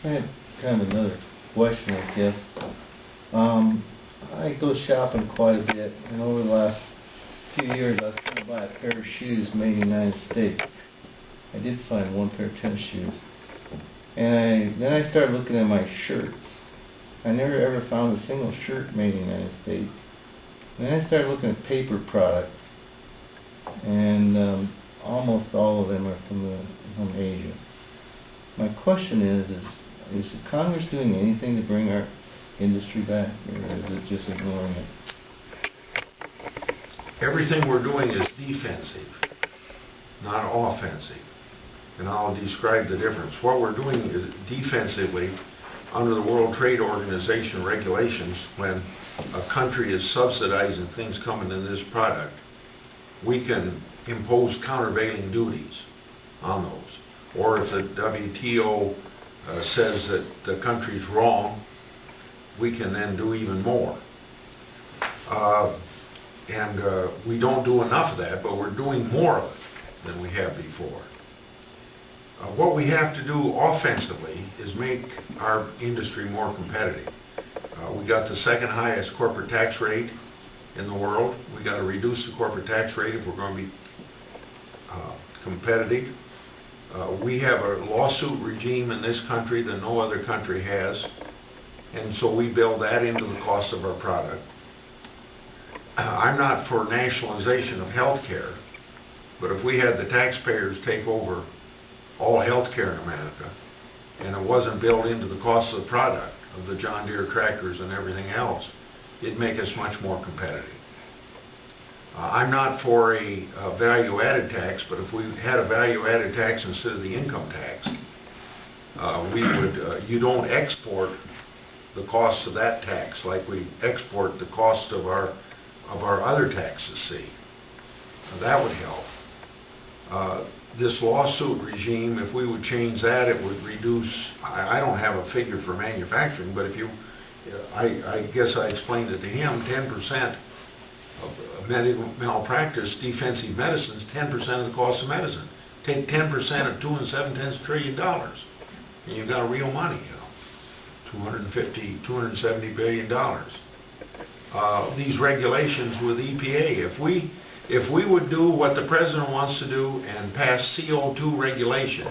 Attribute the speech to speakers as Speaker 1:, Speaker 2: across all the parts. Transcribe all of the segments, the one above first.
Speaker 1: I had kind of another question, I guess. I go shopping quite a bit, and over the last few years I was trying to buy a pair of shoes made in the United States. I did find one pair of tennis shoes. And then I started looking at my shirts. I never ever found a single shirt made in the United States. And then I started looking at paper products, and almost all of them are from Asia. My question is the Congress doing anything to bring our industry back, or is it just ignoring it?
Speaker 2: Everything we're doing is defensive, not offensive. And I'll describe the difference. What we're doing is defensively under the World Trade Organization regulations. When a country is subsidizing things coming in this product, we can impose countervailing duties on those. Or if the WTO says that the country's wrong, we can then do even more. We don't do enough of that, but we're doing more of it than we have before. What we have to do offensively is make our industry more competitive. We got the second highest corporate tax rate in the world. We got to reduce the corporate tax rate if we're going to be competitive. We have a lawsuit regime in this country that no other country has, and so we build that into the cost of our product. I'm not for nationalization of health care, but if we had the taxpayers take over all health care in America, and it wasn't built into the cost of the product, of the John Deere tractors and everything else, it'd make us much more competitive. I'm not for a value-added tax, but if we had a value-added tax instead of the income tax, you don't export the cost of that tax like we export the cost of our other taxes, see. That would help. This lawsuit regime, if we would change that, it would reduce, I don't have a figure for manufacturing, but if you, I guess I explained it to him, 10% of medical malpractice, defensive medicine is 10% of the cost of medicine. Take 10% of $2.7 trillion, and you've got real money, $270 billion. These regulations with EPA, if we would do what the president wants to do and pass CO2 regulation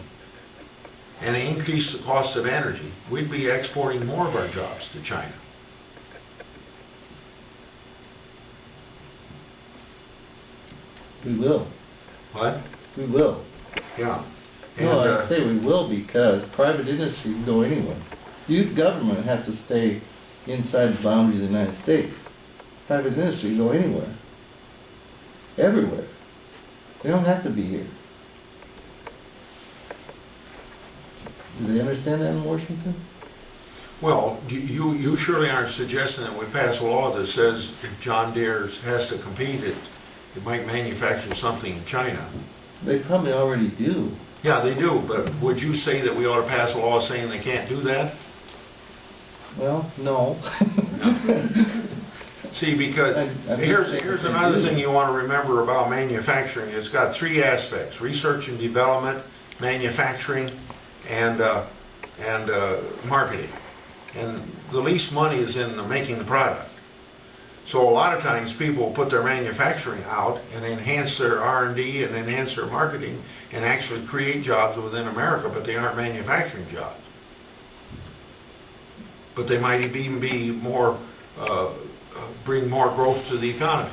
Speaker 2: and increase the cost of energy, we'd be exporting more of our jobs to China.
Speaker 1: We will.
Speaker 2: What?
Speaker 1: We will.
Speaker 2: Yeah. And,
Speaker 1: No, I say we will because private industry can go anywhere. You, government, have to stay inside the boundaries of the United States. Private industry can go anywhere. Everywhere. They don't have to be here. Do they understand that in Washington?
Speaker 2: well, you surely aren't suggesting that we pass a law that says if John Deere has to compete, it might manufacture something in China.
Speaker 1: They probably already do.
Speaker 2: Yeah, they do, but would you say that we ought to pass a law saying they can't do that?
Speaker 1: Well, no.
Speaker 2: See, because here's another thing you want to remember about manufacturing. It's got three aspects: research and development, manufacturing, and marketing. And the least money is in making the product. So a lot of times people put their manufacturing out and enhance their R&D and enhance their marketing and actually create jobs within America, but they aren't manufacturing jobs. But they might even be more, bring more growth to the economy.